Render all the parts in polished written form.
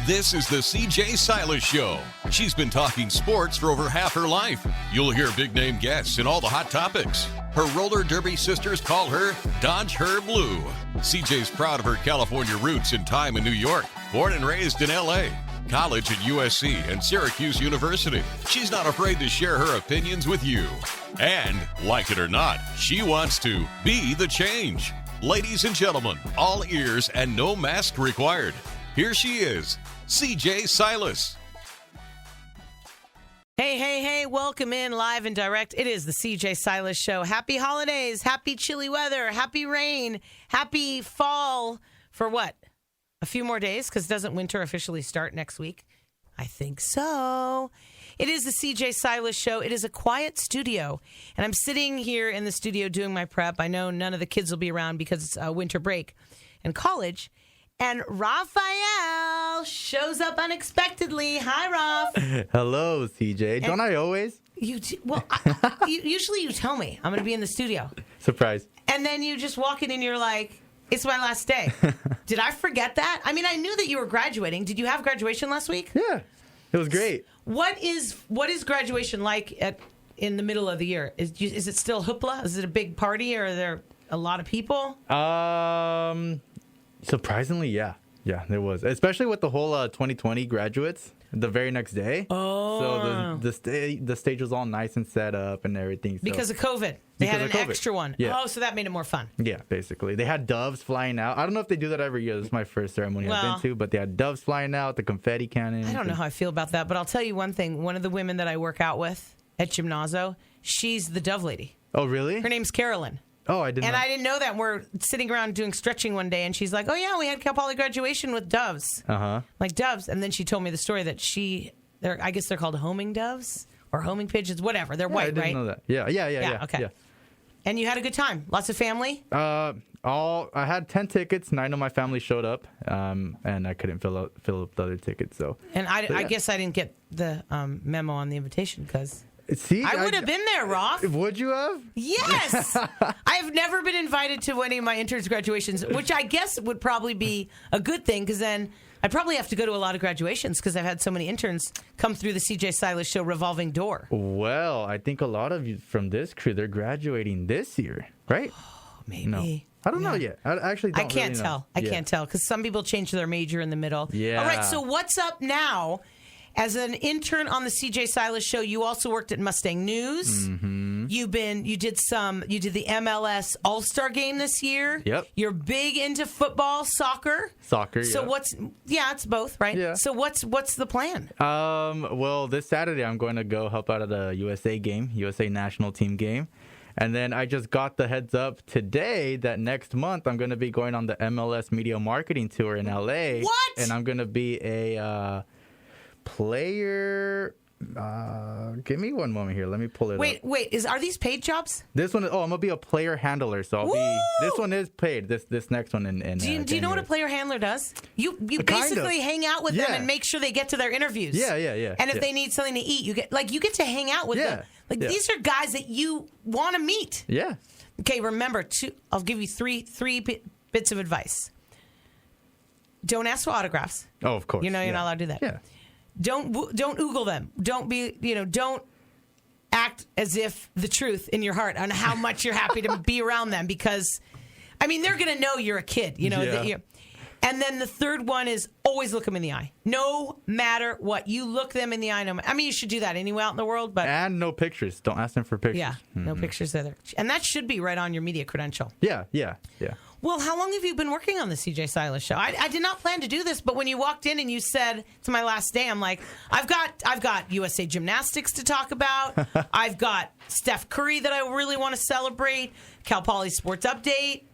This is the Cj Silas Show. She's been talking sports for over half her life. You'll hear big-name guests and all the hot topics. Her roller derby sisters call her Dodge Her Blue. CJ's proud of her California roots and time in New York. Born and raised in L.A., college at USC and Syracuse University. She's not afraid to share her opinions with you. And, like it or not, she wants to be the change. Ladies and gentlemen, all ears and no mask required. Here she is, Cj Silas. Hey, welcome in live and direct. It is the Cj Silas Show. Happy holidays, happy chilly weather, happy rain, happy fall for what? A few more days, because doesn't winter officially start next week? I think so. It is the Cj Silas Show. It is a quiet studio, and I'm sitting here in the studio doing my prep. I know none of the kids will be around because it's winter break and college. And Raphael shows up unexpectedly. Hi, Raph. Hello, CJ. Don't I always? Usually you tell me I'm going to be in the studio. Surprise. And then you just walk in and you're like, it's my last day. Did I forget that? I mean, I knew that you were graduating. Did you have graduation last week? Yeah, it was great. What is graduation like in the middle of the year? Is it still hoopla? Is it a big party, or are there a lot of people? Surprisingly, yeah, there was, especially with the whole 2020 graduates the very next day. Oh, so the stage was all nice and set up and everything. So. Because of COVID, they had an extra one. Yeah. Oh, so that made it more fun. Yeah, basically, they had doves flying out. I don't know if they do that every year. This is my first ceremony I've been to, but they had doves flying out, the confetti cannon. I don't know how I feel about that, but I'll tell you one thing. One of the women that I work out with at Gymnazo, she's the dove lady. Oh, really? Her name's Carolyn. Oh, I didn't. And I didn't know that. We're sitting around doing stretching one day, and she's like, "Oh yeah, we had Cal Poly graduation with doves, like doves." And then she told me the story that I guess they're called homing doves or homing pigeons, whatever. They're white, I didn't right? know that. Yeah. Okay. Yeah. And you had a good time. Lots of family. I had 10 tickets. 9 of my family showed up, and I couldn't fill up the other tickets. So. And I guess I didn't get the memo on the invitation because. See, I would have been there, Roth. Would you have? Yes. I've never been invited to any of my interns' graduations, which I guess would probably be a good thing, because then I'd probably have to go to a lot of graduations because I've had so many interns come through the Cj Silas Show revolving door. Well, I think a lot of you from this crew, they're graduating this year, right? Oh, maybe. No. I don't know yet. I actually don't can't really tell. know. I can't tell because some people change their major in the middle. Yeah. All right, so what's up now? As an intern on the Cj Silas Show, you also worked at Mustang News. Mm-hmm. You did the MLS All-Star Game this year. Yep. You're big into football, soccer. So it's both, right? Yeah. So what's the plan? Well, this Saturday I'm going to go help out at a USA game, USA national team game. And then I just got the heads up today that next month I'm going to be going on the MLS Media Marketing Tour in LA. What? And I'm going to be a player. Give me one moment here. Let me pull it up. Wait. Are these paid jobs? This one. I'm gonna be a player handler. So I'll be. This one is paid. This next one in do you know what a player handler does? You basically hang out with them and make sure they get to their interviews. Yeah. And if they need something to eat, you get to hang out with them. These are guys that you want to meet. Yeah. Okay. Remember, I'll give you three bits of advice. Don't ask for autographs. Oh, of course. You're not allowed to do that. Yeah. Don't oogle them. Don't act as if the truth in your heart on how much you're happy to be around them, because, I mean, they're going to know you're a kid, that and then the third one is always look them in the eye. No matter what, you look them in the eye. You should do that anyway out in the world, but. And no pictures. Don't ask them for pictures. Yeah, no pictures either. And that should be right on your media credential. Yeah. Well, how long have you been working on the Cj Silas Show? I did not plan to do this, but when you walked in and you said it's my last day, I'm like, I've got USA Gymnastics to talk about. I've got Steph Curry that I really want to celebrate. Cal Poly Sports Update.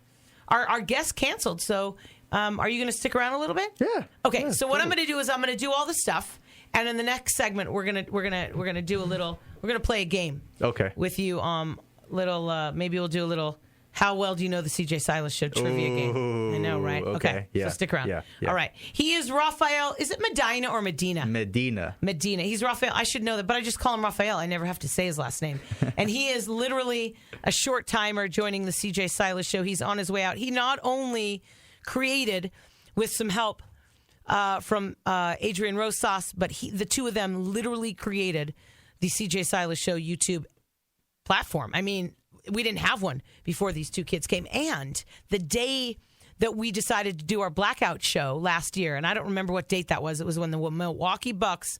Our guest canceled, so are you going to stick around a little bit? Yeah. Okay. So what I'm going to do is I'm going to do all the stuff, and in the next segment we're gonna do a little. We're gonna play a game. Okay. With you, maybe we'll do a little. How well do you know the Cj Silas Show trivia game? I know, right? Okay. Yeah. So stick around. Yeah. All right. He is Raphael. Is it Medina or Medina? Medina. He's Raphael. I should know that, but I just call him Raphael. I never have to say his last name. And he is literally a short timer joining the Cj Silas Show. He's on his way out. He not only created, with some help from Adrian Rosas, but the two of them literally created the Cj Silas Show YouTube platform. I mean, we didn't have one before these two kids came. And the day that we decided to do our blackout show last year, and I don't remember what date that was. It was when the Milwaukee Bucks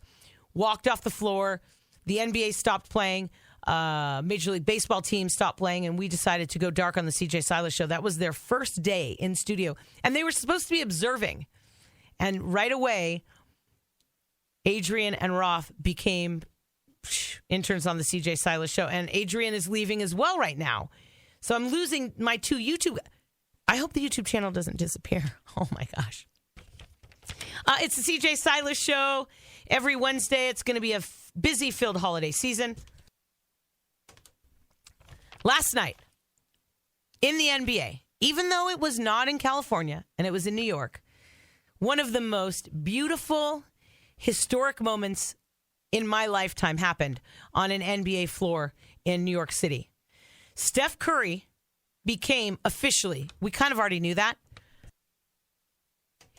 walked off the floor, the NBA stopped playing, Major League Baseball team stopped playing, and we decided to go dark on the Cj Silas Show. That was their first day in studio, and they were supposed to be observing. And right away, Adrian and Roth became interns on the Cj Silas Show, and Adrian is leaving as well right now. So I'm losing my two YouTube. I hope the YouTube channel doesn't disappear. Oh my gosh. It's the Cj Silas Show. Every Wednesday, it's going to be a busy filled holiday season. Last night, in the NBA, even though it was not in California and it was in New York, one of the most beautiful, historic moments in my lifetime happened on an NBA floor in New York City. Steph Curry became officially, we kind of already knew that,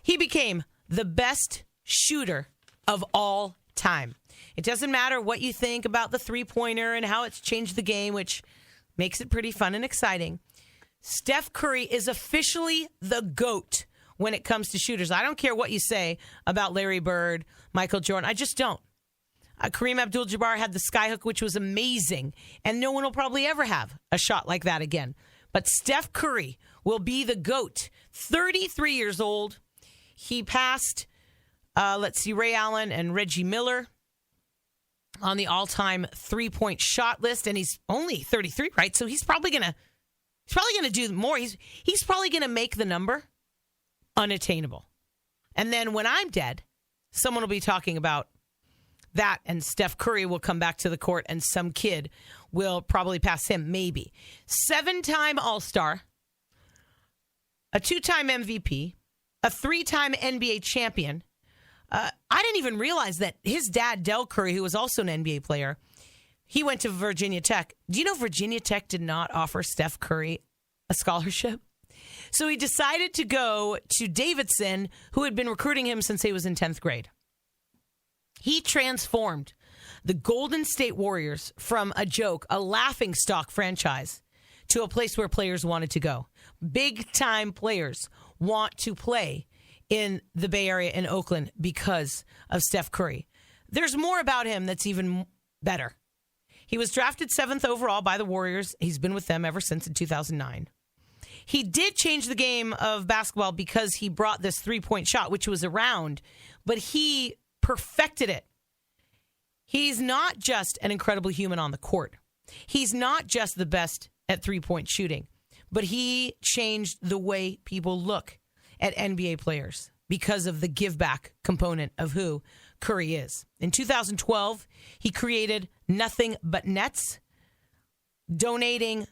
he became the best shooter of all time. It doesn't matter what you think about the three-pointer and how it's changed the game, which makes it pretty fun and exciting. Steph Curry is officially the GOAT when it comes to shooters. I don't care what you say about Larry Bird, Michael Jordan. I just don't. Kareem Abdul-Jabbar had the skyhook, which was amazing, and no one will probably ever have a shot like that again. But Steph Curry will be the GOAT. 33 years old. He passed, Ray Allen and Reggie Miller on the all-time three-point shot list, and he's only 33, right? So he's probably gonna do more. He's probably gonna make the number unattainable. And then when I'm dead, someone will be talking about that, and Steph Curry will come back to the court, and some kid will probably pass him, maybe. 7-time All-Star, a 2-time MVP, a 3-time NBA champion. I didn't even realize that his dad, Del Curry, who was also an NBA player, he went to Virginia Tech. Do you know Virginia Tech did not offer Steph Curry a scholarship? So he decided to go to Davidson, who had been recruiting him since he was in 10th grade. He transformed the Golden State Warriors from a joke, a laughingstock franchise, to a place where players wanted to go. Big-time players want to play in the Bay Area in Oakland because of Steph Curry. There's more about him that's even better. He was drafted 7th overall by the Warriors. He's been with them ever since in 2009. He did change the game of basketball because he brought this three-point shot, which was around, but he perfected it. He's not just an incredible human on the court. He's not just the best at three-point shooting, but he changed the way people look at NBA players because of the give-back component of who Curry is. In 2012, he created Nothing But Nets, donating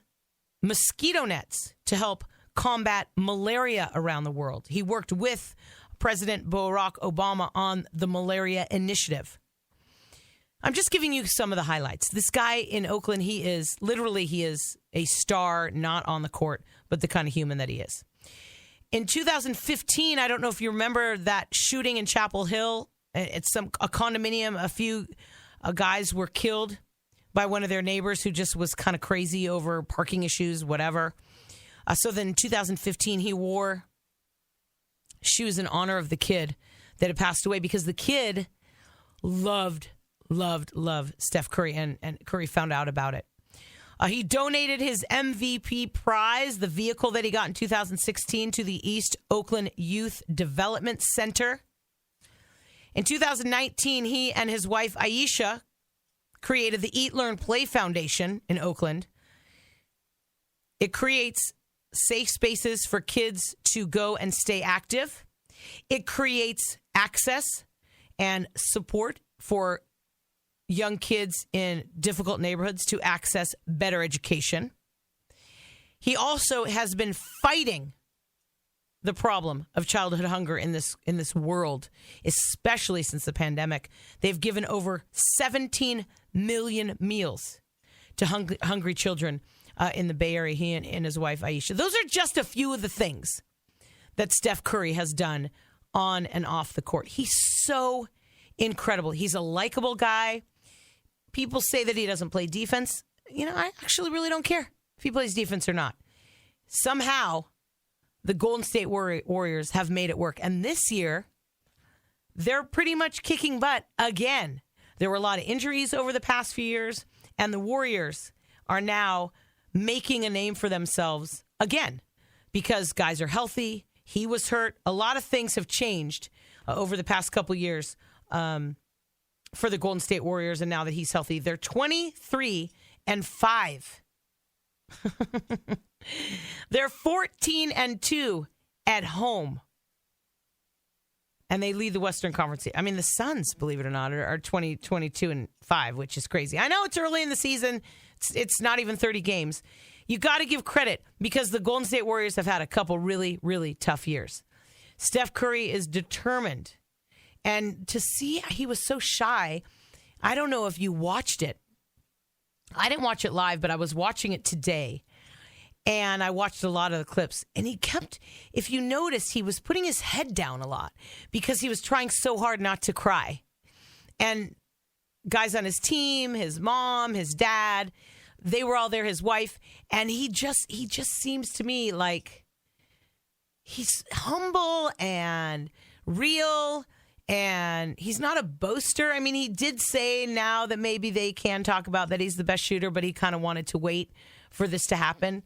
mosquito nets to help combat malaria around the world. He worked with President Barack Obama on the malaria initiative. I'm just giving you some of the highlights. This guy in Oakland, he is a star, not on the court, but the kind of human that he is. In 2015, I don't know if you remember that shooting in Chapel Hill. It's a condominium. A few guys were killed by one of their neighbors who just was kind of crazy over parking issues, whatever. So then in 2015, he wore shoes in honor of the kid that had passed away because the kid loved Steph Curry, and Curry found out about it. He donated his MVP prize, the vehicle that he got in 2016, to the East Oakland Youth Development Center. In 2019, he and his wife, Aisha, created the Eat, Learn, Play Foundation in Oakland. It creates safe spaces for kids to go and stay active. It creates access and support for young kids in difficult neighborhoods to access better education. He also has been fighting the problem of childhood hunger in this world, especially since the pandemic. They've given over 17 million meals to hungry children in the Bay Area, he and his wife, Aisha. Those are just a few of the things that Steph Curry has done on and off the court. He's so incredible. He's a likable guy. People say that he doesn't play defense. I actually really don't care if he plays defense or not. Somehow, the Golden State Warriors have made it work. And this year, they're pretty much kicking butt again. There were a lot of injuries over the past few years, and the Warriors are now making a name for themselves again because guys are healthy. He was hurt. A lot of things have changed over the past couple years for the Golden State Warriors, and now that he's healthy, they're 23-5. They're 14-2 at home. And they lead the Western Conference. I mean, the Suns, believe it or not, are 22-5, which is crazy. I know it's early in the season. It's not even 30 games. You got to give credit because the Golden State Warriors have had a couple really, really tough years. Steph Curry is determined. And to see he was so shy, I don't know if you watched it. I didn't watch it live, but I was watching it today. And I watched a lot of the clips. And he kept, if you noticed, he was putting his head down a lot because he was trying so hard not to cry. And guys on his team, his mom, his dad, they were all there, his wife. And he just seems to me like he's humble and real. And he's not a boaster. I mean, he did say now that maybe they can talk about that he's the best shooter, but he kind of wanted to wait for this to happen.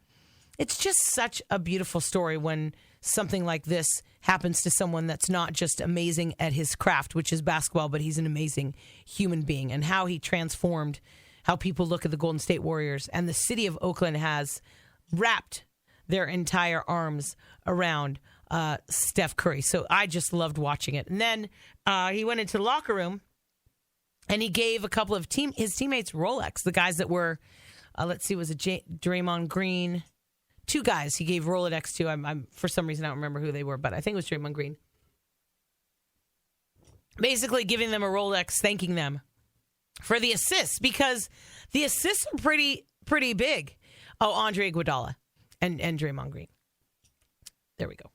It's just such a beautiful story when something like this happens to someone that's not just amazing at his craft, which is basketball, but he's an amazing human being, and how he transformed how people look at the Golden State Warriors. And the city of Oakland has wrapped their entire arms around Steph Curry. So I just loved watching it. And then he went into the locker room and he gave a couple of his teammates Rolex, the guys that were, was it Draymond Green? Two guys he gave Rolex to. I'm for some reason I don't remember who they were, but I think it was Draymond Green. Basically giving them a Rolex, thanking them for the assists, because the assists are pretty big. Oh, Andre Iguodala and Draymond Green. There we go.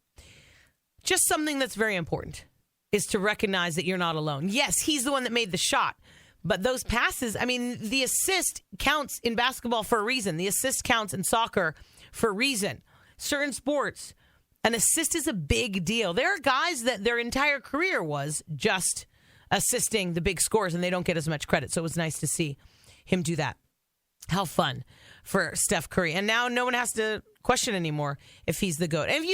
Just something that's very important is to recognize that you're not alone. Yes, he's the one that made the shot, but those passes, I mean, the assist counts in basketball for a reason. The assist counts in soccer for a reason. Certain sports, an assist is a big deal. There are guys that their entire career was just assisting the big scores, and they don't get as much credit. So it was nice to see him do that. How fun for Steph Curry. And now no one has to question anymore if he's the GOAT. And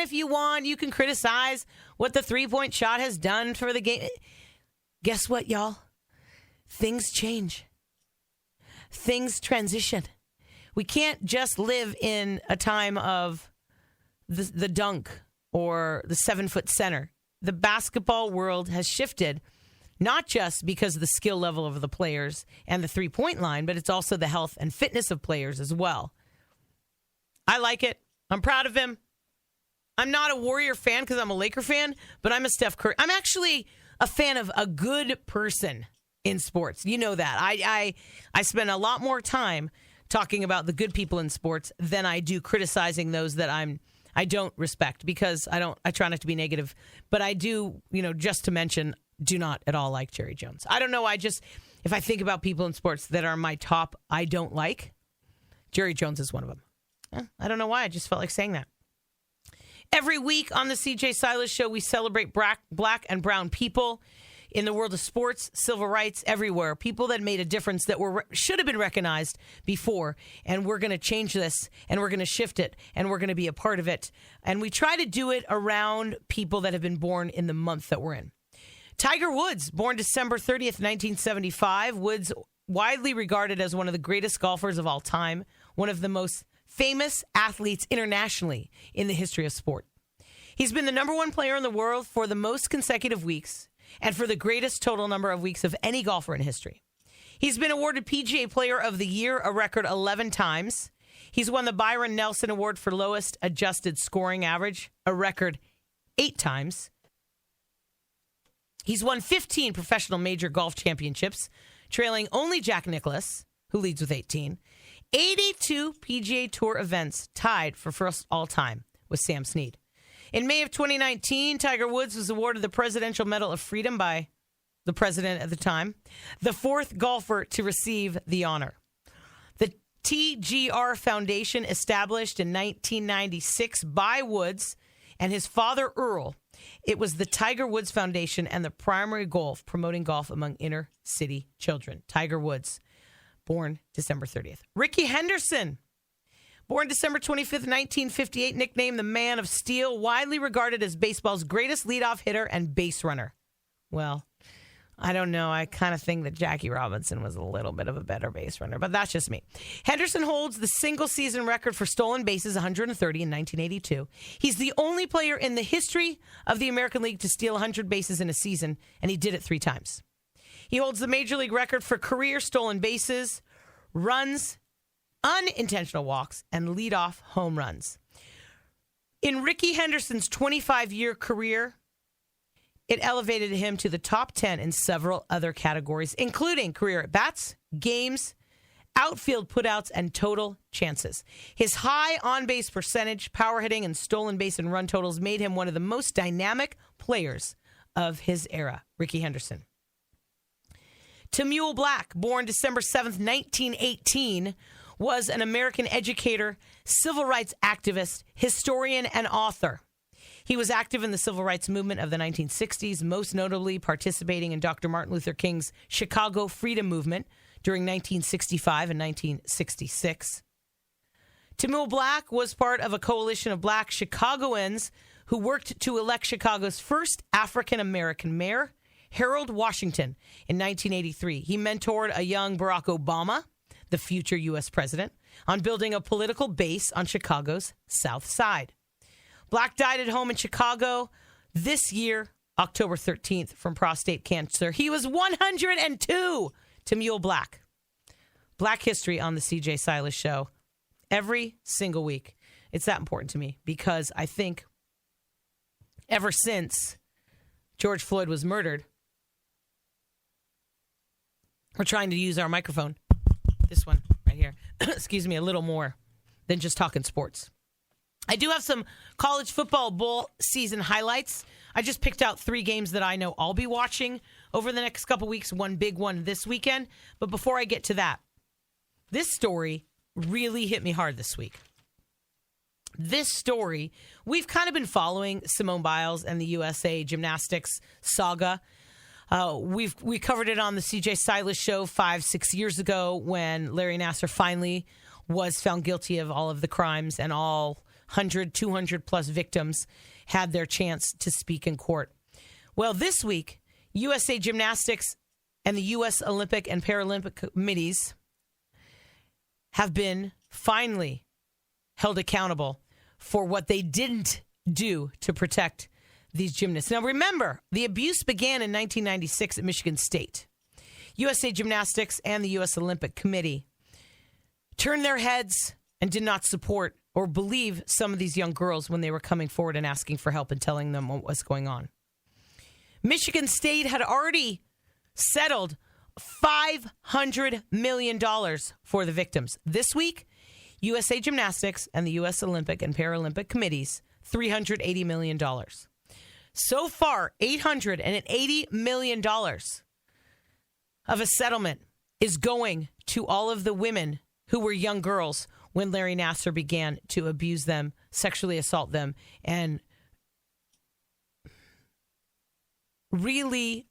if you want, you can criticize what the three-point shot has done for the game. Guess what, y'all? Things change. Things transition. We can't just live in a time of the dunk or the 7-foot center. The basketball world has shifted, not just because of the skill level of the players and the three-point line, but it's also the health and fitness of players as well. I like it. I'm proud of him. I'm not a Warrior fan because I'm a Laker fan, but I'm a Steph Curry. I'm actually a fan of a good person in sports. You know that. I spend a lot more time talking about the good people in sports than I do criticizing those that I don't respect, because I try not to be negative, but I do, just to mention, do not at all like Jerry Jones. I don't know. If I think about people in sports that are my top, I don't like, Jerry Jones is one of them. I don't know why. I just felt like saying that. Every week on the Cj Silas Show, we celebrate black and brown people in the world of sports, civil rights, everywhere. People that made a difference that should have been recognized before. And we're going to change this, and we're going to shift it, and we're going to be a part of it. And we try to do it around people that have been born in the month that we're in. Tiger Woods, born December 30th, 1975. Woods, widely regarded as one of the greatest golfers of all time, one of the most famous athletes internationally in the history of sport. He's been the number one player in the world for the most consecutive weeks and for the greatest total number of weeks of any golfer in history. He's been awarded PGA Player of the Year a record 11 times. He's won the Byron Nelson Award for lowest adjusted scoring average a record 8 times. He's won 15 professional major golf championships, trailing only Jack Nicklaus, who leads with 18. 82 PGA Tour events, tied for first all time with Sam Snead. In May of 2019, Tiger Woods was awarded the Presidential Medal of Freedom by the president at the time, the fourth golfer to receive the honor. The TGR Foundation, established in 1996 by Woods and his father Earl, it was the Tiger Woods Foundation and the primary goal of promoting golf among inner city children. Tiger Woods, born December 30th. Ricky Henderson, born December 25th, 1958, nicknamed the Man of Steel, widely regarded as baseball's greatest leadoff hitter and base runner. Well, I don't know. I kind of think that Jackie Robinson was a little bit of a better base runner, but that's just me. Henderson holds the single-season record for stolen bases, 130 in 1982. He's the only player in the history of the American League to steal 100 bases in a season, and he did it 3 times. He holds the Major League record for career stolen bases, runs, unintentional walks, and leadoff home runs. In Ricky Henderson's 25-year career, it elevated him to the top 10 in several other categories, including career at-bats, games, outfield putouts, and total chances. His high on-base percentage, power hitting, and stolen base and run totals made him one of the most dynamic players of his era. Ricky Henderson. Temule Black, born December 7th, 1918, was an American educator, civil rights activist, historian, and author. He was active in the civil rights movement of the 1960s, most notably participating in Dr. Martin Luther King's Chicago Freedom Movement during 1965 and 1966. Temule Black was part of a coalition of black Chicagoans who worked to elect Chicago's first African-American mayor, Harold Washington, in 1983. He mentored a young Barack Obama, the future U.S. president, on building a political base on Chicago's South Side. Black died at home in Chicago this year, October 13th, from prostate cancer. He was 102. Temule Black. Black history on the Cj Silas Show every single week. It's that important to me because I think ever since George Floyd was murdered, we're trying to use our microphone, this one right here, excuse me, a little more than just talking sports. I do have some college football bowl season highlights. I just picked out 3 games that I know I'll be watching over the next couple weeks, one big one this weekend. But before I get to that, this story really hit me hard this week. This story, we've kind of been following Simone Biles and the USA Gymnastics saga. We covered it on the Cj Silas Show 5-6 years ago when Larry Nassar finally was found guilty of all of the crimes and all 100, 200 plus victims had their chance to speak in court. Well, this week, USA Gymnastics and the U.S. Olympic and Paralympic committees have been finally held accountable for what they didn't do to protect these gymnasts. Now, remember, the abuse began in 1996 at Michigan State. USA Gymnastics and the U.S. Olympic Committee turned their heads and did not support or believe some of these young girls when they were coming forward and asking for help and telling them what was going on. Michigan State had already settled $500 million for the victims. This week, USA Gymnastics and the U.S. Olympic and Paralympic committees, $380 million. So far, $880 million of a settlement is going to all of the women who were young girls when Larry Nassar began to abuse them, sexually assault them, and really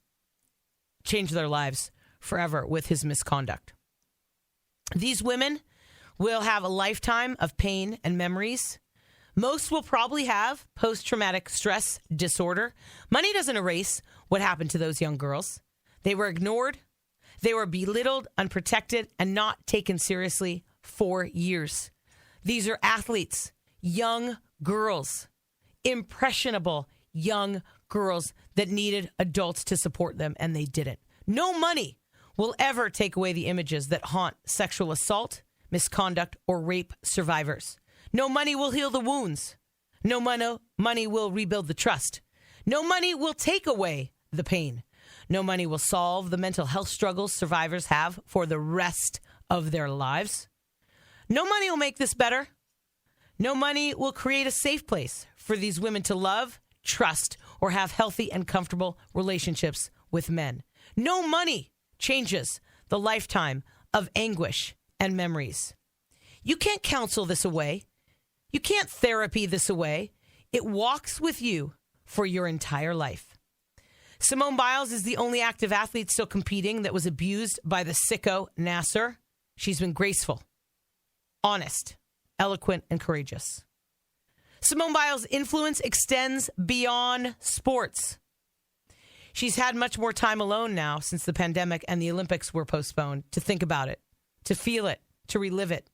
change their lives forever with his misconduct. These women will have a lifetime of pain and memories. Most will probably have post-traumatic stress disorder. Money doesn't erase what happened to those young girls. They were ignored. They were belittled, unprotected, and not taken seriously for years. These are athletes, young girls, impressionable young girls that needed adults to support them, and they didn't. No money will ever take away the images that haunt sexual assault, misconduct, or rape survivors. No money will heal the wounds. No money will rebuild the trust. No money will take away the pain. No money will solve the mental health struggles survivors have for the rest of their lives. No money will make this better. No money will create a safe place for these women to love, trust, or have healthy and comfortable relationships with men. No money changes the lifetime of anguish and memories. You can't counsel this away. You can't therapy this away. It walks with you for your entire life. Simone Biles is the only active athlete still competing that was abused by the sicko Nasser. She's been graceful, honest, eloquent, and courageous. Simone Biles' influence extends beyond sports. She's had much more time alone now since the pandemic and the Olympics were postponed to think about it, to feel it, to relive it.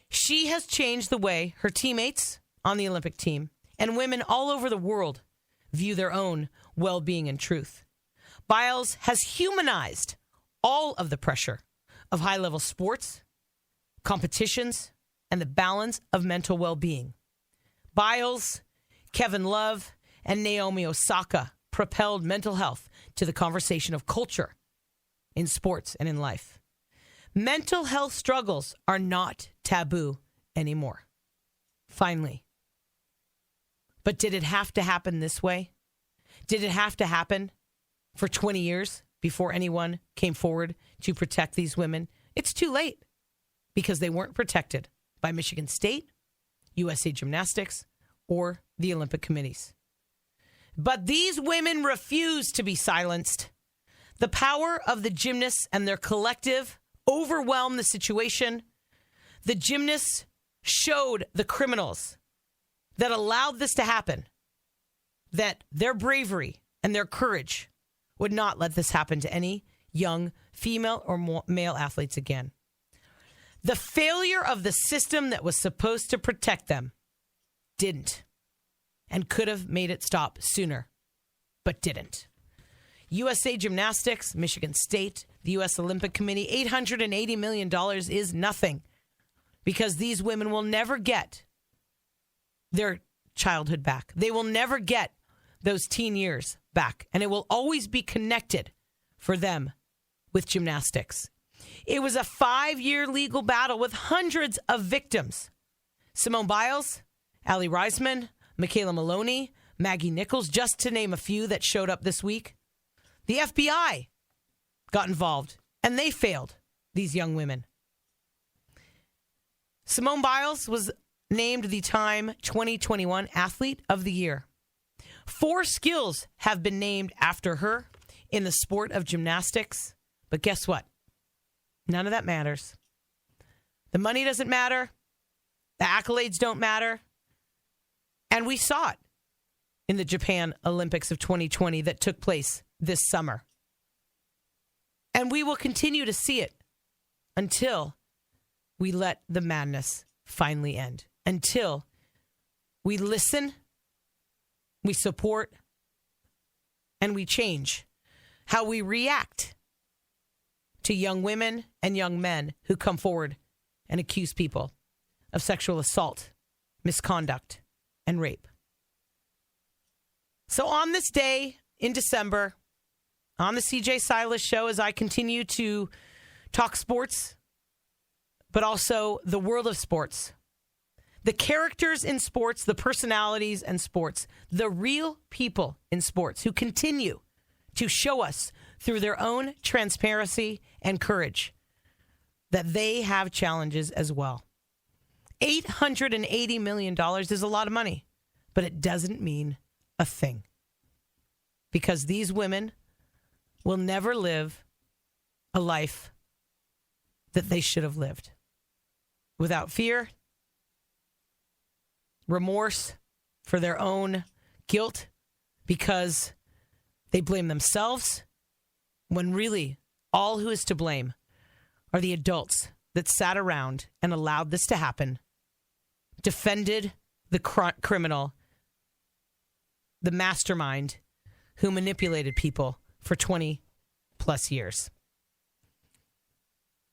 She has changed the way her teammates on the Olympic team and women all over the world view their own well-being and truth. Biles has humanized all of the pressure of high-level sports, competitions, and the balance of mental well-being. Biles, Kevin Love, and Naomi Osaka propelled mental health to the conversation of culture in sports and in life. Mental health struggles are not taboo anymore. Finally. But did it have to happen this way? Did it have to happen for 20 years before anyone came forward to protect these women? It's too late because they weren't protected by Michigan State, USA Gymnastics, or the Olympic committees. But these women refuse to be silenced. The power of the gymnasts and their collective overwhelmed the situation. The gymnasts showed the criminals that allowed this to happen that their bravery and their courage would not let this happen to any young female or male athletes again. The failure of the system that was supposed to protect them didn't and could have made it stop sooner, but didn't. USA Gymnastics, Michigan State, the U.S. Olympic Committee, $880 million is nothing because these women will never get their childhood back. They will never get those teen years back, and it will always be connected for them with gymnastics. It was a 5-year legal battle with hundreds of victims. Simone Biles, Allie Reisman, Michaela Maloney, Maggie Nichols, just to name a few that showed up this week. The FBI got involved, and they failed these young women. Simone Biles was named the Time 2021 Athlete of the Year. 4 skills have been named after her in the sport of gymnastics. But guess what? None of that matters. The money doesn't matter. The accolades don't matter. And we saw it in the Japan Olympics of 2020 that took place this summer. And we will continue to see it until we let the madness finally end. Until we listen, we support, and we change how we react to young women and young men who come forward and accuse people of sexual assault, misconduct, and rape. So on this day in December, on the Cj Silas Show, as I continue to talk sports, but also the world of sports, the characters in sports, the personalities in sports, the real people in sports who continue to show us through their own transparency and courage that they have challenges as well. $880 million is a lot of money, but it doesn't mean a thing. Because these women will never live a life that they should have lived. Without fear, remorse for their own guilt because they blame themselves, when really all who is to blame are the adults that sat around and allowed this to happen, defended the criminal, the mastermind who manipulated people for 20 plus years.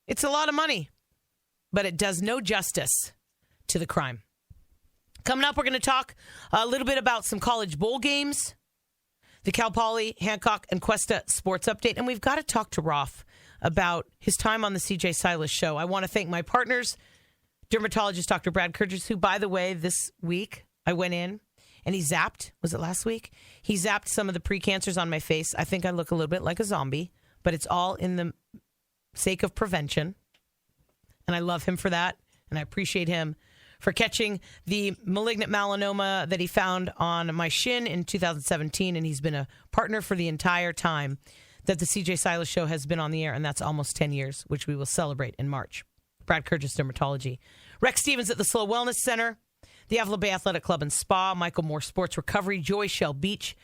It's a lot of money, but it does no justice to the crime. Coming up, we're going to talk a little bit about some college bowl games, the Cal Poly, Hancock, and Cuesta sports update, and we've got to talk to Rolf about his time on the Cj Silas Show. I want to thank my partners dermatologist Dr. Brad Kurgis, who, by the way, this week I went in and he zapped, was it last week? He zapped some of the precancers on my face. I think I look a little bit like a zombie, but it's all in the sake of prevention. And I love him for that. And I appreciate him for catching the malignant melanoma that he found on my shin in 2017. And he's been a partner for the entire time that the Cj Silas Show has been on the air. And that's almost 10 years, which we will celebrate in March. Brad Kurgis, Dermatology. Rex Stevens at the Slow Wellness Center. The Avila Bay Athletic Club and Spa. Michael Moore Sports Recovery. Joy Shell Beach.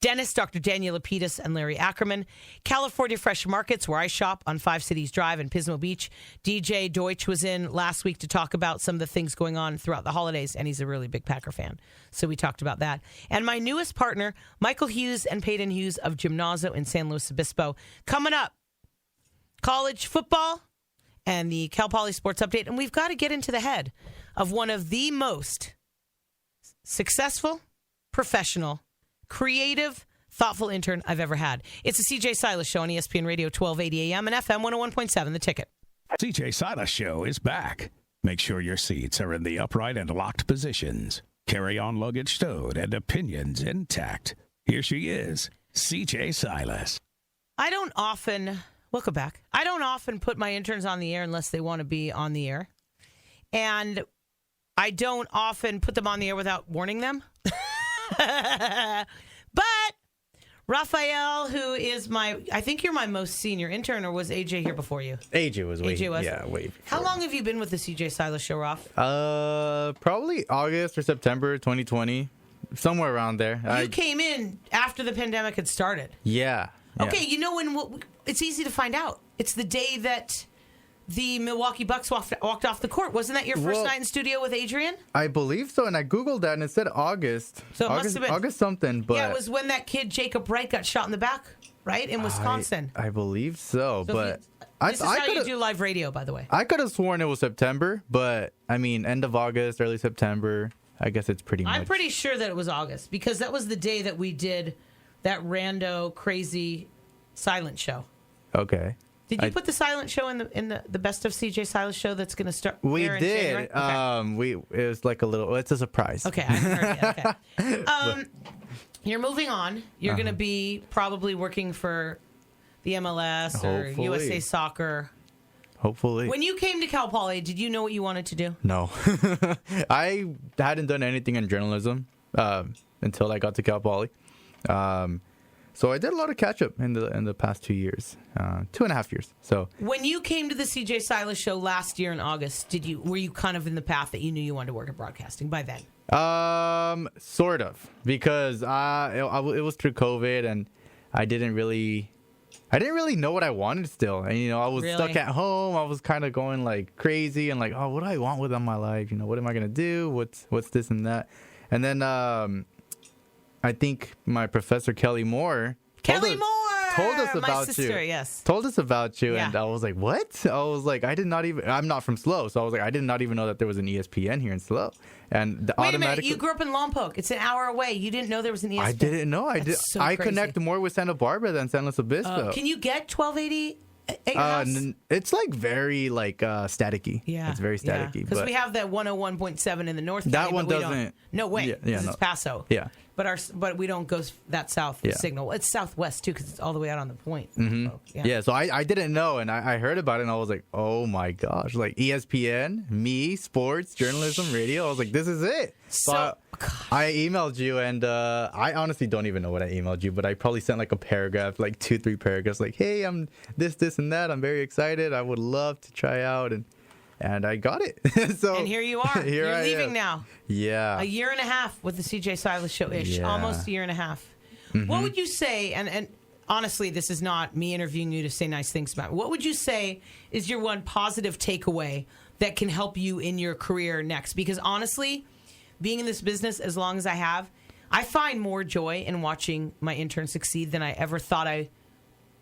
Dentist Dr. Daniel Lapidus and Larry Ackerman. California Fresh Markets, where I shop on 5 Cities Drive in Pismo Beach. DJ Deutsch was in last week to talk about some of the things going on throughout the holidays, and he's a really big Packer fan. So we talked about that. And my newest partner, Michael Hughes and Peyton Hughes of Gymnazo in San Luis Obispo. Coming up, college football and the Cal Poly Sports Update. And we've got to get into the head of one of the most successful, professional, creative, thoughtful intern I've ever had. It's the Cj Silas Show on ESPN Radio 1280 AM and FM 101.7, The Ticket. Cj Silas Show is back. Make sure your seats are in the upright and locked positions. Carry on luggage stowed and opinions intact. Here she is, Cj Silas. Welcome back. I don't often put my interns on the air unless they want to be on the air. And I don't often put them on the air without warning them. But Raphael, who is I think you're my most senior intern, or was AJ here before you? AJ was way. AJ was? Yeah, way before. How long have you been with the Cj Silas Show, Raph? Probably August or September 2020, somewhere around there. You came in after the pandemic had started. Yeah. Okay, you know when it's easy to find out. It's the day that the Milwaukee Bucks walked off the court. Wasn't that your first night in studio with Adrian? I believe so, and I Googled that, and it said August. So it must have been August something, but... Yeah, it was when that kid, Jacob Wright, got shot in the back, right, in Wisconsin. I believe so, but... This is how you do live radio, by the way. I could have sworn it was September, but, I mean, end of August, early September, I guess it's pretty much... I'm pretty sure that it was August, because that was the day that we did that rando, crazy silent show. Okay. Did you put the silent show in the best of Cj Silas Show that's going to start? We in did. Okay. It was like a little. It's a surprise. Okay, I haven't heard it yet. Okay. You're moving on. You're going to be probably working for the MLS or Hopefully. USA Soccer. Hopefully. When you came to Cal Poly, did you know what you wanted to do? No, I hadn't done anything in journalism until I got to Cal Poly. So I did a lot of catch up in the past 2 years, 2.5 years. So when you came to the Cj Silas Show last year in August, were you kind of in the path that you knew you wanted to work in broadcasting by then? Sort of, because it was through COVID, and I didn't really know what I wanted still. And I was stuck at home. I was kind of going like crazy and like, oh, what do I want with my life? What am I gonna do? What's this and that? And then I think my professor Kelly Moore told us about my sister, you. Yes. Told us about you, Yeah. and I was like, what? I was like, I'm not from SLO, so I was like, I did not even know that there was an ESPN here in SLO. And Wait a minute, you grew up in Lompoc. It's an hour away. You didn't know there was an ESPN? I didn't know. So I crazy. connect more with Santa Barbara than San Luis Obispo. Can you get 1280 at your house? It's like very staticky. Yeah. It's very staticky. Because we have that 101.7 in the north. That County, one but we doesn't. don't. No way. Yeah, This no. is Paso. Yeah. But we don't go that south Yeah. signal. It's southwest too, because it's all the way out on the point. Mm-hmm. So, So I didn't know, and I heard about it, and I was like, oh my gosh, like ESPN, me, sports, journalism, radio. I was like, this is it. So I emailed you, and I honestly don't even know what I emailed you, but I probably sent like a paragraph, like 2-3 paragraphs, like, hey, I'm this, and that. I'm very excited. I would love to try out, and I got it. So and here you are. You're leaving now. Yeah. A year and a half with the Cj Silas Show-ish. Yeah. Almost a year and a half. Mm-hmm. What would you say, and honestly, this is not me interviewing you to say nice things about it. What would you say is your one positive takeaway that can help you in your career next? Because honestly, being in this business as long as I have, I find more joy in watching my interns succeed than I ever thought I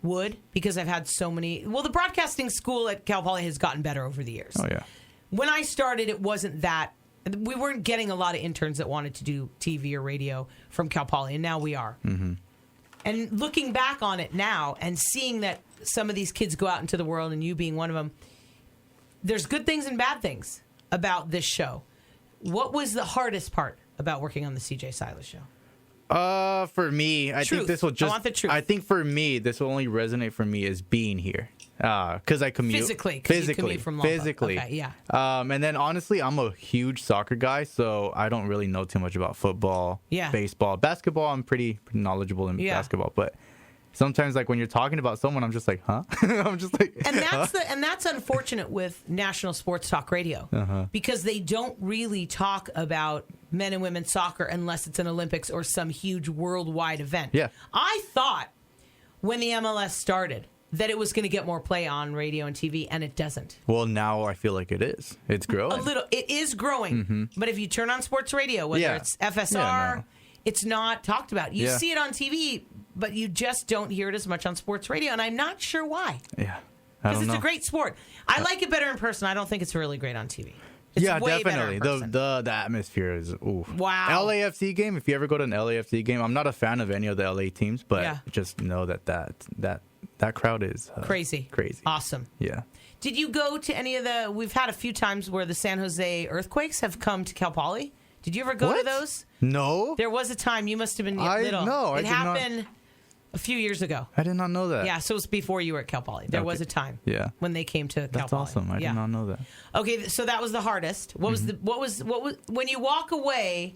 would, because I've had so many. Well, the broadcasting school at Cal Poly has gotten better over the years. Oh, yeah. When I started, it wasn't that. We weren't getting a lot of interns that wanted to do TV or radio from Cal Poly, and now we are. Mm-hmm. And looking back on it now and seeing that some of these kids go out into the world, and you being one of them, there's good things and bad things. about this show. What was the hardest part about working on the Cj Silas Show? For me, I think this will just. I want the truth. I think for me, this will only resonate for me is being here, because I commute Physically, you commute from Lompoc. physically. Okay, yeah. And then honestly, I'm a huge soccer guy, so I don't really know too much about football, baseball, basketball. I'm pretty knowledgeable in basketball, but sometimes, like, when you're talking about someone, I'm just like, huh? I'm just like, and that's unfortunate with national sports talk radio, because they don't really talk about men and women's soccer unless it's an Olympics or some huge worldwide event. Yeah. I thought when the MLS started that it was going to get more play on radio and TV, and it doesn't. Well, now I feel like it is. It's growing. A little. It is growing. But if you turn on sports radio, whether it's FSR, it's not talked about. You see it on TV, but you just don't hear it as much on sports radio, and I'm not sure why. Yeah. Because it's a great sport. I like it better in person. I don't think it's really great on TV. It's way definitely. Better in person. The atmosphere is oof. Wow. LAFC game. If you ever go to an LAFC game, I'm not a fan of any of the LA teams, but just know that crowd is crazy. Awesome. Yeah. Did you go to any of the? We've had a few times where the San Jose earthquakes have come to Cal Poly. Did you ever go to those? No. There was a time. You must have been little. No, it happened a few years ago. I did not know that. Yeah, so it was before you were at Cal Poly. There was a time. Yeah. When they came to Cal Poly. That's awesome. I did not know that. Okay, so that was the hardest. What was when you walk away?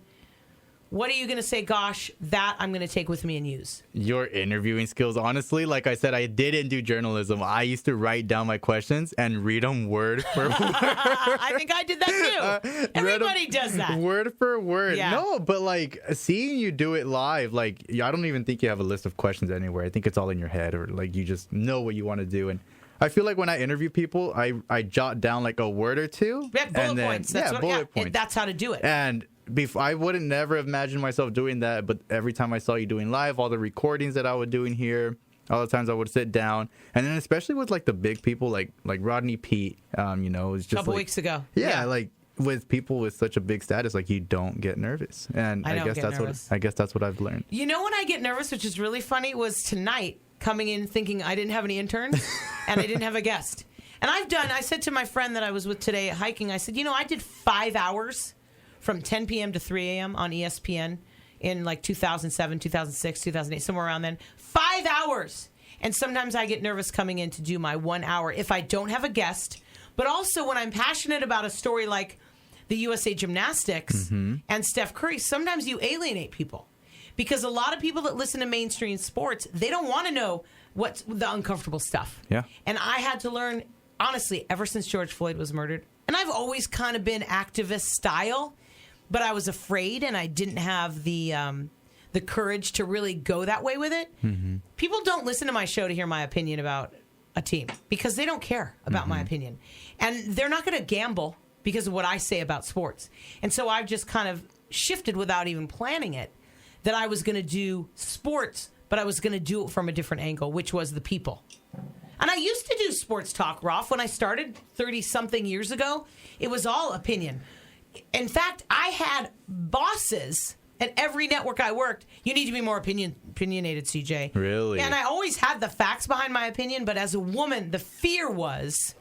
What are you going to say, gosh, that I'm going to take with me and use? Your interviewing skills. Honestly, like I said, I didn't do journalism. I used to write down my questions and read them word for word. I think I did that too. Everybody does that. Word for word. Yeah. No, but like seeing you do it live, like I don't even think you have a list of questions anywhere. I think it's all in your head, or like you just know what you want to do. And I feel like when I interview people, I jot down like a word or two. Yeah, bullet points. That's bullet points. That's how to do it. And I wouldn't never imagine myself doing that, but every time I saw you doing live, all the recordings that I would do in here, all the times I would sit down, and then especially with like the big people like Rodney Pete, it was just a couple like, weeks ago. Yeah, like with people with such a big status, like you don't get nervous, and I guess that's what I've learned. You know when I get nervous, which is really funny, was tonight coming in thinking I didn't have any interns and I didn't have a guest, and I said to my friend that I was with today hiking, I said, I did 5 hours. From 10 p.m. to 3 a.m. on ESPN in like 2007, 2006, 2008, somewhere around then. 5 hours. And sometimes I get nervous coming in to do my 1 hour if I don't have a guest. But also when I'm passionate about a story like the USA Gymnastics and Steph Curry, sometimes you alienate people. Because a lot of people that listen to mainstream sports, they don't want to know what's the uncomfortable stuff. Yeah. And I had to learn, honestly, ever since George Floyd was murdered. And I've always kind of been activist style. But I was afraid, and I didn't have the courage to really go that way with it. People don't listen to my show to hear my opinion about a team because they don't care about my opinion. And they're not going to gamble because of what I say about sports. And so I've just kind of shifted without even planning it that I was going to do sports, but I was going to do it from a different angle, which was the people. And I used to do sports talk, Rolf. When I started 30-something years ago, it was all opinion. In fact, I had bosses at every network I worked. You need to be more opinionated, CJ. Really? And I always had the facts behind my opinion, but as a woman, the fear was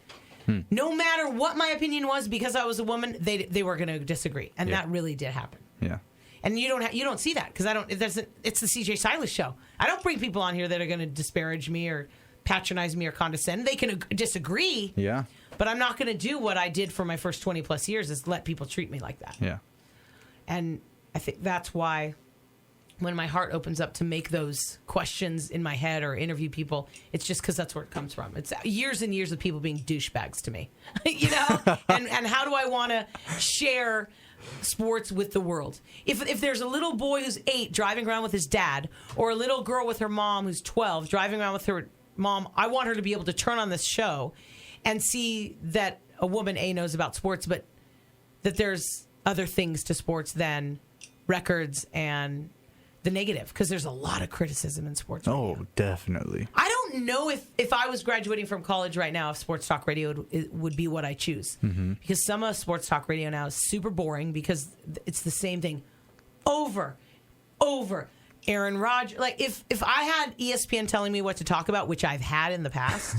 no matter what my opinion was, because I was a woman, they were going to disagree. And that really did happen. Yeah. And you don't see that because it's the Cj Silas Show. I don't bring people on here that are going to disparage me or patronize me or condescend. They can disagree. Yeah. But I'm not going to do what I did for my first 20 plus years is let people treat me like that. Yeah. And I think that's why when my heart opens up to make those questions in my head or interview people, it's just because that's where it comes from. It's years and years of people being douchebags to me, and how do I want to share sports with the world? If there's a little boy who's 8 driving around with his dad, or a little girl with her mom who's 12 driving around with her mom, I want her to be able to turn on this show and see that a woman, knows about sports, but that there's other things to sports than records and the negative, because there's a lot of criticism in sports radio. Oh, definitely. I don't know if I was graduating from college right now, if sports talk radio would be what I choose. Because some of sports talk radio now is super boring because it's the same thing over. Aaron Rodgers. Like, if I had ESPN telling me what to talk about, which I've had in the past...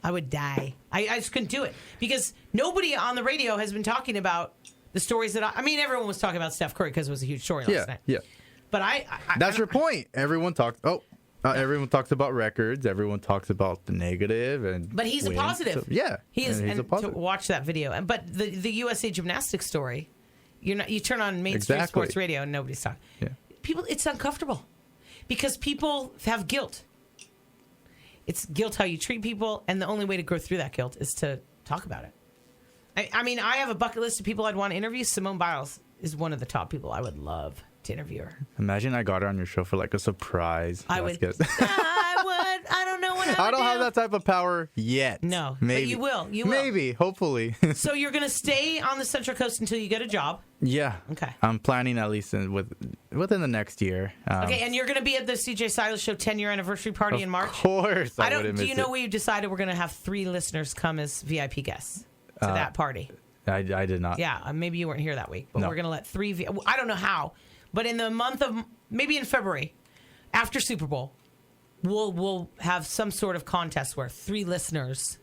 I would die. I just couldn't do it because nobody on the radio has been talking about the stories that I mean, everyone was talking about Steph Curry because it was a huge story last night. Yeah. But That's your point. Everyone talks. Everyone talks about records. Everyone talks about the negative, but he's wins. a positive. So, he is. He's a positive. To watch that video, but the USA Gymnastics story, you turn on mainstream sports radio and nobody's talking. Yeah. People, it's uncomfortable because people have guilt. It's guilt how you treat people, and the only way to go through that guilt is to talk about it. I mean, I have a bucket list of people I'd want to interview. Simone Biles is one of the top people I would love to interview her. Imagine I got her on your show for like a surprise. I would. I would. I don't know what I don't have that type of power yet. No, maybe but you will. You will. Maybe, hopefully. So you're going to stay on the Central Coast until you get a job? Yeah. Okay. I'm planning at least within the next year. Okay, and you're going to be at the Cj Silas Show 10-year anniversary party in March? Of course. I wouldn't do miss you know it. we decided we're going to have 3 listeners come as VIP guests to that party? I did not. Yeah, maybe you weren't here that week, but No. we're going to let 3 I don't know how, but in the month of maybe in February after Super Bowl, we'll have some sort of contest where 3 listeners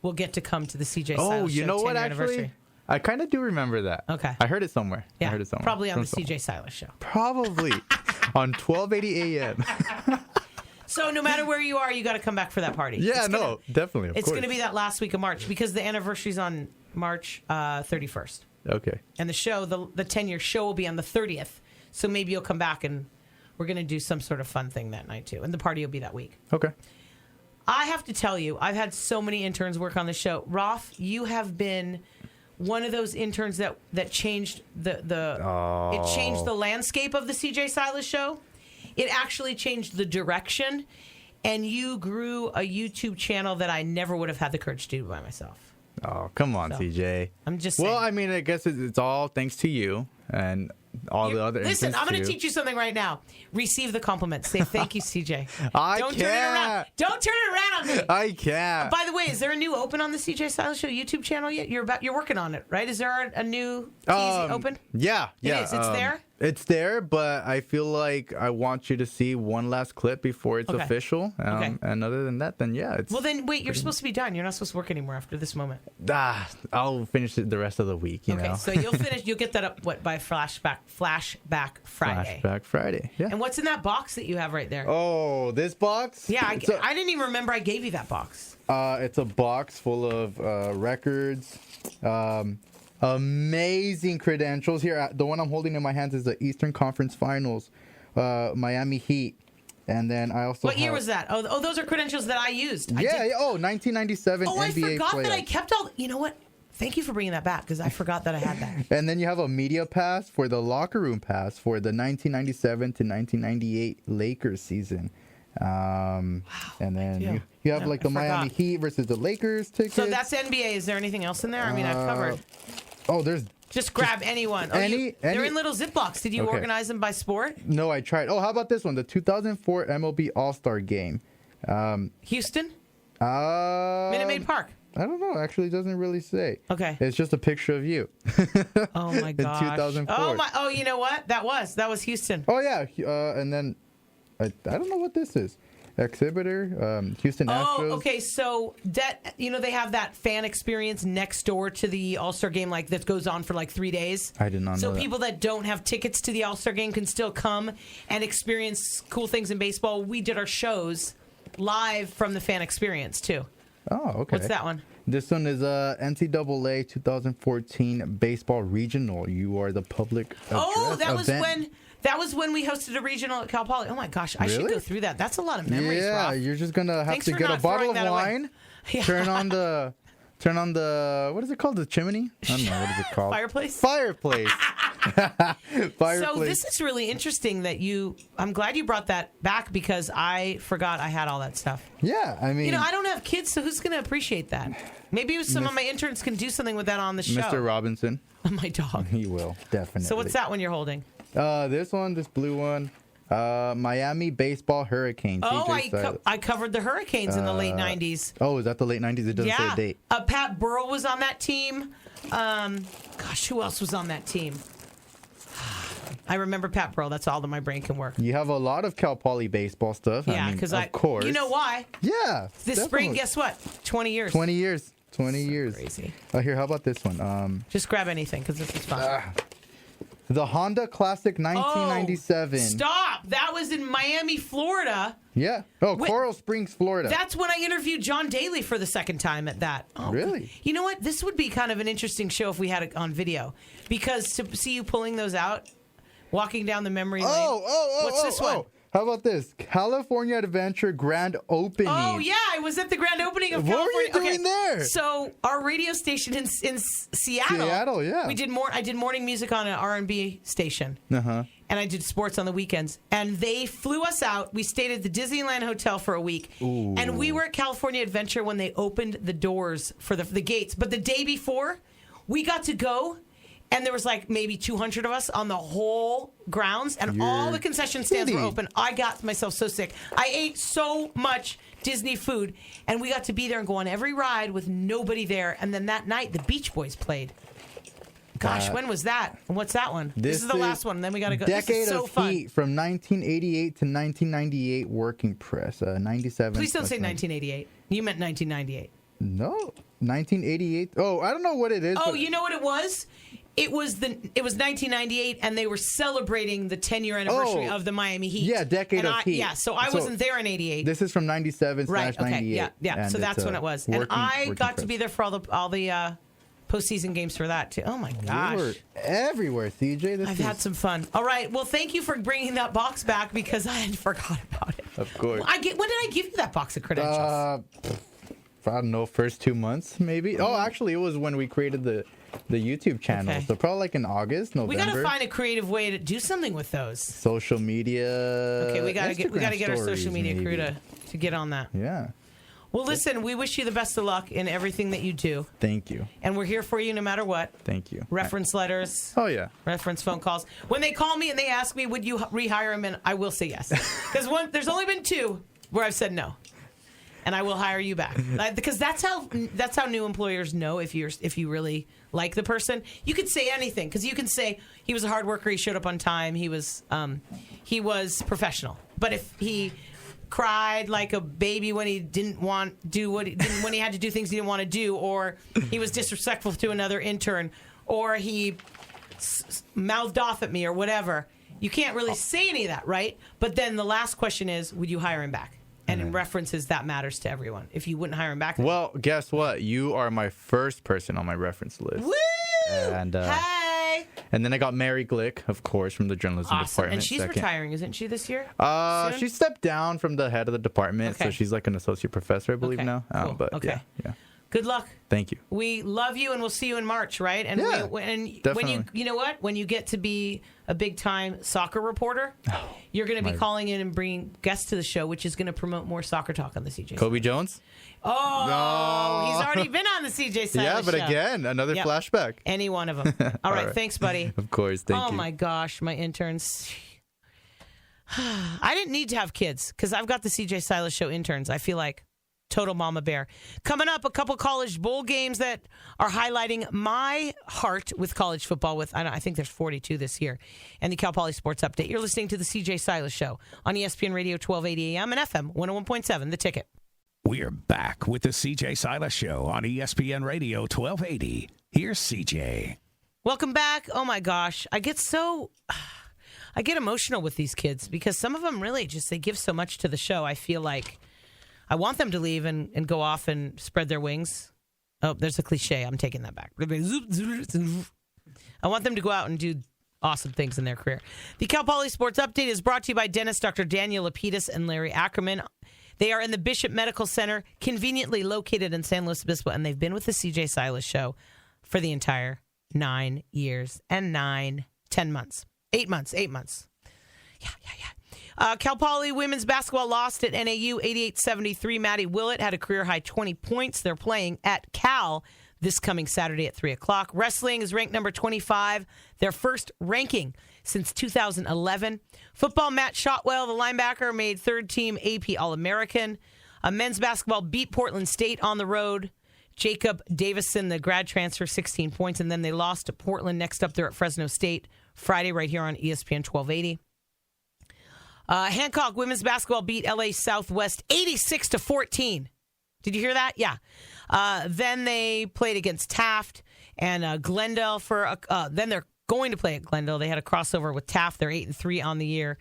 will get to come to the CJ Silas Show. Oh, you know 10-year what? anniversary. Actually, I kind of do remember that. Okay. I heard it somewhere. Yeah, I heard it somewhere. probably on the From CJ Silas Show. Probably on 12:80 a.m. So no matter where you are, you got to come back for that party. Yeah, definitely. It's going to be that last week of March because the anniversary's on March 31st. Okay. And the show, the 10-year show will be on the 30th. So maybe you'll come back and we're going to do some sort of fun thing that night too. And the party will be that week. Okay. I have to tell you, I've had so many interns work on the show. Roth, you have been one of those interns that changed it changed the landscape of the CJ Silas Show. It actually changed the direction, and you grew a YouTube channel that I never would have had the courage to do by myself. Oh, come on, So, CJ. I'm just saying. Well, I mean, I guess it's all thanks to you and all the other Listen, interns I'm going to too. teach you something right now. Receive the compliments. Say thank you, CJ. I Don't turn it around. can't. Don't turn it around on me. I can't. By the way, is there a new open on the CJ Silas Show YouTube channel yet? You're working on it, right? Is there a new TZ open? Yeah. It is. It's there? It's there, but I feel like I want you to see one last clip before it's Okay. official. Okay. And other than that, then yeah, it's. Well, then wait. You're supposed to be done. You're not supposed to work anymore after this moment. I'll finish it the rest of the week. You Okay, know. so you'll finish. You'll get that up by Flashback Friday. Flashback Friday. Yeah. And what's in that box that you have right there? Oh, this box? Yeah, It's a- I didn't even remember I gave you that box. It's a box full of records, amazing credentials. Here, the one I'm holding in my hands is the Eastern Conference Finals, Miami Heat, and then I also. What year was that? Oh, those are credentials that I used. Yeah. 1997 Oh, I NBA forgot that I playoffs. kept all. You know what? Thank you for bringing that back because I forgot that I had that. And then you have a media pass for the locker room pass for the 1997 to 1998 Lakers season. And then you have like the Miami Heat versus the Lakers tickets. So that's NBA. Is there anything else in there? I mean, I've covered. Oh, there's. Just grab anyone. They're in little Ziplocs. Did you organize them by sport? No, I tried. Oh, how about this one? The 2004 MLB All-Star Game. Houston? Minute Maid Park. I don't know. Actually, it doesn't really say. Okay. It's just a picture of you. Oh my gosh. In 2004. Oh, you know what? That was Houston. Oh yeah. And then I don't know what this is. Exhibitor, Houston Astros. Oh, okay. So they have that fan experience next door to the All-Star game, like that goes on for like 3 days. I did not know So that. people that don't have tickets to the All-Star game can still come and experience cool things in baseball. We did our shows live from the fan experience too. Oh, okay. What's that one? This one is NCAA 2014 Baseball Regional. You are the public address event. That was when we hosted a regional at Cal Poly. Oh my gosh, I should Really? go through that. That's a lot of memories. Yeah, Rob. you're just gonna have Thanks to for get a not bottle throwing of that away. wine, Yeah. turn on the what is it called? The chimney? I don't know what is it called. Fireplace? Fireplace. Fireplace. So this is really interesting that I'm glad you brought that back because I forgot I had all that stuff. Yeah, I mean, I don't have kids, so who's going to appreciate that? Maybe some of my interns can do something with that on the show. Mr. Robinson. My dog. He will definitely. So what's that one you're holding? This blue one. Miami Baseball Hurricanes. Oh, I covered the Hurricanes in the late 90s. Oh, is that the late 90s? It doesn't say a date. Pat Burrell was on that team. Who else was on that team? I remember Pat Pearl. That's all that my brain can work. You have a lot of Cal Poly baseball stuff. Yeah, because of course. You know why? Yeah. This spring, guess what? 20 years. 20 years. 20 years. Crazy. Here, how about this one? Just grab anything because this is fun. The Honda Classic 1997. Oh, stop! That was in Miami, Florida. Yeah. Coral Springs, Florida. That's when I interviewed John Daly for the second time at that. Oh, really? You know what? This would be kind of an interesting show if we had it on video. Because to see you pulling those out, walking down the memory lane. What's this one? How about this? California Adventure Grand Opening. Oh, yeah. I was at the grand opening of California. What were you doing there? So our radio station in Seattle. Seattle, yeah. I did morning music on an R&B station. Uh-huh. And I did sports on the weekends. And they flew us out. We stayed at the Disneyland Hotel for a week. Ooh. And we were at California Adventure when they opened the doors for the gates. But the day before, we got to go. And there was like maybe 200 of us on the whole grounds. And all the concession stands were open. I got myself so sick. I ate so much Disney food. And we got to be there and go on every ride with nobody there. And then that night, the Beach Boys played. Gosh, when was that? What's that one? This is the last one. Then we got to go. Decade this is so of fun. Heat from 1988 to 1998 working press. 97. Please don't say 1988. You meant 1998. No, 1988. Oh, I don't know what it is. Oh, you know what it was? It was 1998, and they were celebrating the 10-year anniversary of the Miami Heat. Yeah, Decade of Heat. Yeah, so I wasn't there in '88. This is from 97 right? /98. Okay, yeah. So that's when it was, and I got to be there for all the postseason games for that too. Oh my gosh, you were everywhere, CJ. I've had some fun. All right, well, thank you for bringing that box back because I had forgot about it. Of course. When did I give you that box of credentials? I don't know, first 2 months maybe. Oh, actually, it was when we created the YouTube channel. Okay. So probably like in August, November. We got to find a creative way to do something with those. Social media. Okay, we got to get our social media maybe. crew to get on that. Yeah. Well, listen, we wish you the best of luck in everything that you do. Thank you. And we're here for you no matter what. Thank you. Reference letters. Oh, yeah. Reference phone calls. When they call me and they ask me, would you rehire him? And I will say yes. Because there's only been 2 where I've said no. And I will hire you back. Because that's how new employers know if you really like the person. You could say anything. Because you can say, he was a hard worker, he showed up on time, he was professional. But if he cried like a baby when he didn't want do when he had to do things he didn't want to do, or he was disrespectful to another intern, or he mouthed off at me or whatever, you can't really say any of that, right? But then the last question is, would you hire him back? And in references, that matters to everyone. If you wouldn't hire him back, well, guess what? You are my first person on my reference list. Woo! And hey! And then I got Mary Glick, of course, from the journalism department. And she's retiring, isn't she, this year? She stepped down from the head of the department, so she's like an associate professor, I believe now. Cool. But yeah. Good luck. Thank you. We love you, and we'll see you in March, right? And definitely. When you know what? When you get to be a big-time soccer reporter, you're going to be calling in and bringing guests to the show, which is going to promote more soccer talk on the CJ. Kobe Jones? Oh, no. He's already been on the CJ Silas Show. Yeah, but again, another flashback. Any one of them. All right, thanks, buddy. Of course, thank you. Oh, my gosh, my interns. I didn't need to have kids because I've got the CJ Silas Show interns. I feel like total mama bear. Coming up, a couple college bowl games that are highlighting my heart with college football. I think there's 42 this year. And the Cal Poly Sports Update. You're listening to the CJ Silas Show on ESPN Radio 1280 AM and FM 101.7. The Ticket. We're back with the CJ Silas Show on ESPN Radio 1280. Here's CJ. Welcome back. Oh my gosh, I get emotional with these kids because some of them really they give so much to the show. I feel like I want them to leave and go off and spread their wings. Oh, there's a cliche. I'm taking that back. I want them to go out and do awesome things in their career. The Cal Poly Sports Update is brought to you by dentist Dr. Daniel Lapidus and Larry Ackerman. They are in the Bishop Medical Center, conveniently located in San Luis Obispo, and they've been with the CJ Silas Show for the entire 9 years and 10 months. 8 months. Yeah. Cal Poly women's basketball lost at NAU 88-73. Maddie Willett had a career-high 20 points. They're playing at Cal this coming Saturday at 3 o'clock. Wrestling is ranked number 25, their first ranking since 2011. Football, Matt Shotwell, the linebacker, made third-team AP All-American. Men's basketball beat Portland State on the road. Jacob Davison, the grad transfer, 16 points. And then they lost to Portland. Next up, they're at Fresno State Friday right here on ESPN 1280. Hancock women's basketball beat LA Southwest 86-14. Did you hear that? Yeah. Then they played against Taft and Glendale then they're going to play at Glendale. They had a crossover with Taft. They're 8-3 on the year,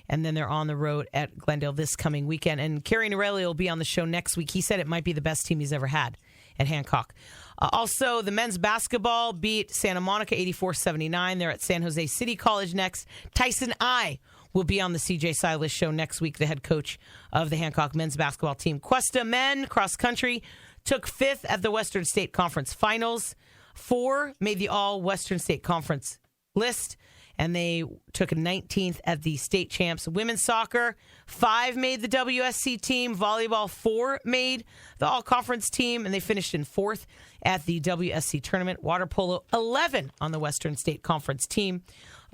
and then they're on the road at Glendale this coming weekend. And Kerry Norelli will be on the show next week. He said it might be the best team he's ever had at Hancock. Also, the men's basketball beat Santa Monica 84-79. They're at San Jose City College next. Tyson I will be on the Cj Silas Show next week, the head coach of the Hancock men's basketball team. Cuesta men cross country took 5th at the Western State Conference Finals. 4 made the All-Western State Conference list, and they took 19th at the state champs. Women's soccer, 5 made the WSC team. Volleyball, 4 made the all-conference team, and they finished in 4th at the WSC tournament. Water polo, 11 on the Western State Conference team.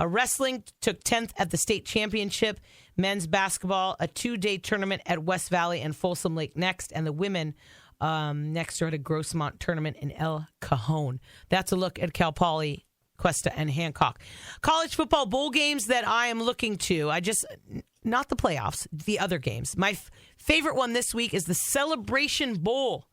Wrestling took 10th at the state championship. Men's basketball, a 2-day tournament at West Valley and Folsom Lake next, and the women next are at a Grossmont tournament in El Cajon. That's a look at Cal Poly, Cuesta, and Hancock. College football bowl games that I am looking to. Not the playoffs, the other games. My favorite one this week is the Celebration Bowl.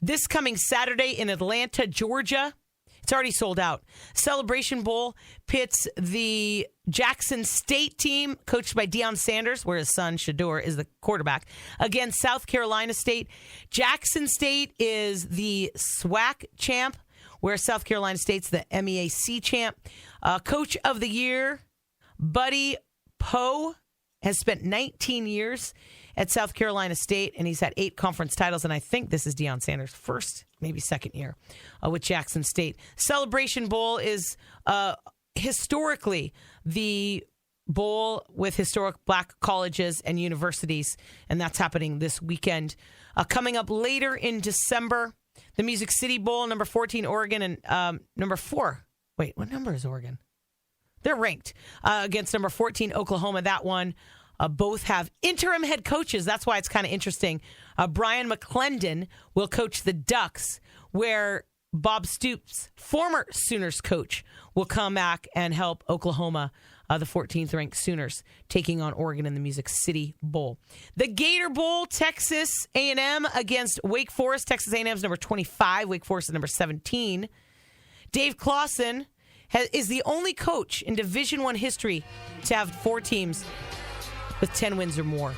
This coming Saturday in Atlanta, Georgia. It's already sold out. Celebration Bowl pits the Jackson State team, coached by Deion Sanders, where his son, Shador, is the quarterback, against South Carolina State. Jackson State is the SWAC champ, where South Carolina State's the MEAC champ. Coach of the Year, Buddy Poe, has spent 19 years at South Carolina State, and he's had 8 conference titles, and I think this is Deion Sanders' first, maybe second year with Jackson State. Celebration Bowl is historically the bowl with historic black colleges and universities, and that's happening this weekend. Coming up later in December, the Music City Bowl, number 14, Oregon, and number 4. Wait, what number is Oregon? They're ranked against number 14, Oklahoma. That one. Both have interim head coaches. That's why it's kind of interesting. Brian McClendon will coach the Ducks, where Bob Stoops, former Sooners coach, will come back and help Oklahoma, the 14th ranked Sooners, taking on Oregon in the Music City Bowl. The Gator Bowl, Texas A&M against Wake Forest. Texas A&M is number 25. Wake Forest is number 17. Dave Clawson is the only coach in Division I history to have 4 teams with 10 wins or more.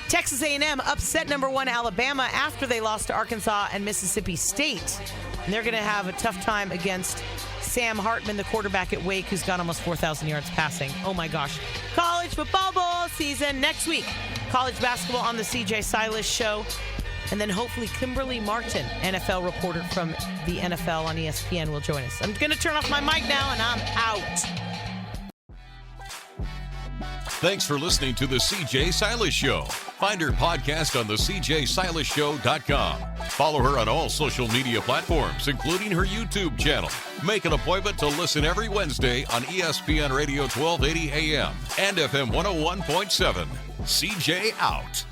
Texas A&M upset number 1 Alabama after they lost to Arkansas and Mississippi State. And they're going to have a tough time against Sam Hartman, the quarterback at Wake, who's got almost 4,000 yards passing. Oh my gosh. College football bowl season next week. College basketball on the Cj Silas Show. And then hopefully Kimberly Martin, NFL reporter from the NFL on ESPN, will join us. I'm going to turn off my mic now, and I'm out. Thanks for listening to the Cj Silas Show. Find her podcast on the CJSilasShow.com. Follow her on all social media platforms, including her YouTube channel. Make an appointment to listen every Wednesday on ESPN Radio 1280 AM and FM 101.7. CJ out.